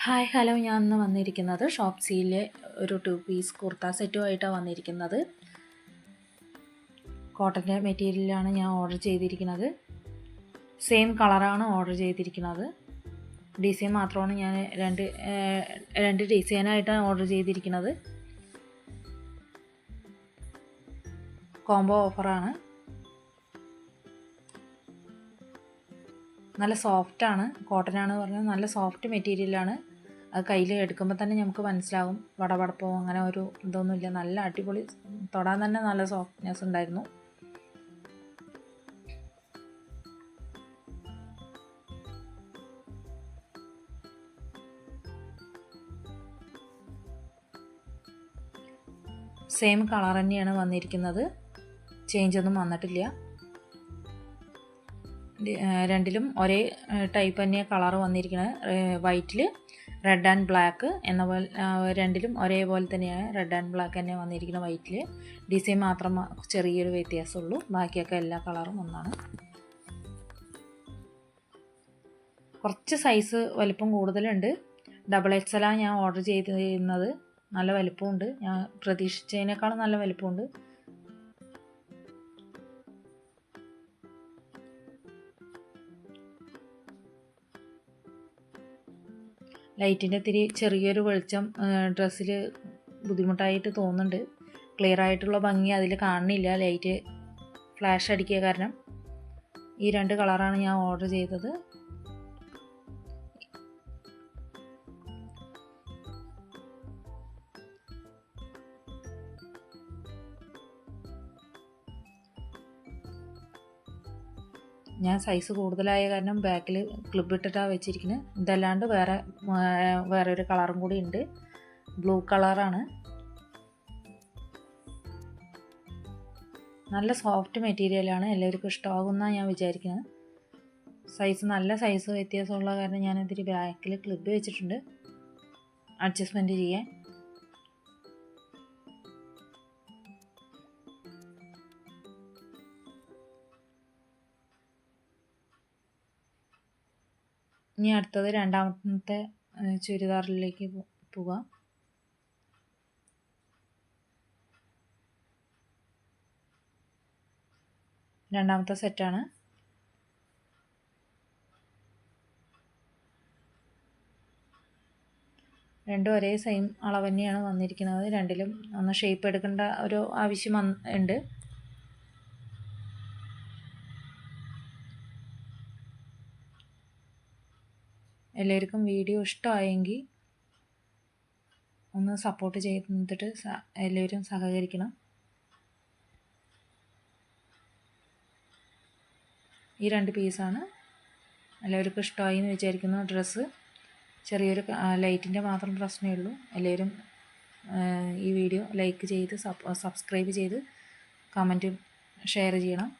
Hi hello, ഞാൻ ഇന്ന് വന്നിരിക്കുന്നത് ഷോപ്സിയിലെ ഒരു 2 പീസ് കുർത്ത സെറ്റുമായിട്ടാണ് വന്നിരിക്കുന്നത്. കോട്ടൻ്റെ മെറ്റീരിയലാണ് ഞാൻ ഓർഡർ ചെയ്തിരിക്കുന്നത്. സെയിം കളറാണ് ഓർഡർ ചെയ്തിരിക്കുന്നത്. ഡിസൈൻ മാത്രമാണ് ഞാൻ രണ്ട് ഡിസൈനായിട്ടാണ് ഓർഡർ ചെയ്തിരിക്കുന്നത്. കോംബോ ഓഫറാണ്. നല്ല സോഫ്റ്റാണ്, കോട്ടനാണ് പറഞ്ഞാൽ നല്ല സോഫ്റ്റ് മെറ്റീരിയലാണ്. അത് കയ്യിൽ എടുക്കുമ്പോൾ തന്നെ നമുക്ക് മനസ്സിലാവും, വടവടപ്പോ അങ്ങനെ ഒരു ഇതൊന്നുമില്ല. നല്ല അടിപൊളി, തൊടാൻ തന്നെ നല്ല സോഫ്റ്റ്നെസ് ഉണ്ടായിരുന്നു. സെയിം കളർ തന്നെയാണ് വന്നിരിക്കുന്നത്, ചേഞ്ച് ഒന്നും വന്നിട്ടില്ല. രണ്ടിലും ഒരേ ടൈപ്പ് തന്നെയാണ് കളർ വന്നിരിക്കുന്നത്. വൈറ്റിൽ റെഡ് ആൻഡ് ബ്ലാക്ക് എന്ന പോലെ രണ്ടിലും ഒരേപോലെ തന്നെയാണ് റെഡ് ആൻഡ് ബ്ലാക്ക് തന്നെ വന്നിരിക്കുന്നത്. വൈറ്റിൽ ഡിസൈൻ മാത്രം ചെറിയൊരു വ്യത്യാസമുള്ളൂ, ബാക്കിയൊക്കെ എല്ലാ കളറും ഒന്നാണ്. കുറച്ച് സൈസ് വലിപ്പം കൂടുതലുണ്ട്. XXL ഞാൻ ഓർഡർ ചെയ്തിരുന്നത്. നല്ല വലിപ്പമുണ്ട്, ഞാൻ പ്രതീക്ഷിച്ചതിനേക്കാളും നല്ല വലിപ്പമുണ്ട്. ലൈറ്റിൻ്റെ ഇത്തിരി ചെറിയൊരു വെളിച്ചം ഡ്രസ്സിൽ ബുദ്ധിമുട്ടായിട്ട് തോന്നുന്നുണ്ട്. ക്ലിയർ ആയിട്ടുള്ള ഭംഗി അതിൽ കാണുന്നില്ല, ലൈറ്റ് ഫ്ലാഷ് അടിക്കുക കാരണം. ഈ 2 കളറാണ് ഞാൻ ഓർഡർ ചെയ്തത്. ഞാൻ സൈസ് കൂടുതലായ കാരണം ബാക്കിൽ ക്ലിപ്പ് ഇട്ടിട്ടാണ് വെച്ചിരിക്കുന്നത്. ഇതല്ലാണ്ട് വേറെ ഒരു കളറും കൂടി ഉണ്ട്, ബ്ലൂ കളറാണ്. നല്ല സോഫ്റ്റ് മെറ്റീരിയലാണ്, എല്ലാവർക്കും ഇഷ്ടമാകുമെന്നാണ് ഞാൻ വിചാരിക്കുന്നത്. നല്ല സൈസ് വ്യത്യാസമുള്ള കാരണം ഞാൻ ഇതിൽ ബാക്കിൽ ക്ലിപ്പ് വെച്ചിട്ടുണ്ട് അഡ്ജസ്റ്റ്മെൻറ്റ് ചെയ്യാൻ. ഇനി അടുത്തത് രണ്ടാമത്തെ ചുരിദാറിലേക്ക് പോകാം. രണ്ടാമത്തെ സെറ്റാണ്. രണ്ടും ഒരേ സെയിം അളവ് തന്നെയാണ് വന്നിരിക്കുന്നത്. രണ്ടിലും ഒന്ന് ഷേപ്പ് എടുക്കേണ്ട ഒരു ആവശ്യം ഉണ്ട്. എല്ലാവർക്കും വീഡിയോ ഇഷ്ടമായെങ്കിൽ ഒന്ന് സപ്പോർട്ട് ചെയ്തിട്ട് എല്ലാവരും സഹകരിക്കണം. ഈ 2 പീസാണ്, എല്ലാവർക്കും ഇഷ്ടമായി എന്ന് വിചാരിക്കുന്നു. ഡ്രസ്സ് ചെറിയൊരു ലൈറ്റിൻ്റെ മാത്രം പ്രശ്നമേ ഉള്ളൂ. എല്ലാവരും ഈ വീഡിയോ ലൈക്ക് ചെയ്ത് സബ്സ്ക്രൈബ് ചെയ്ത് കമൻറ്റും ഷെയർ ചെയ്യണം.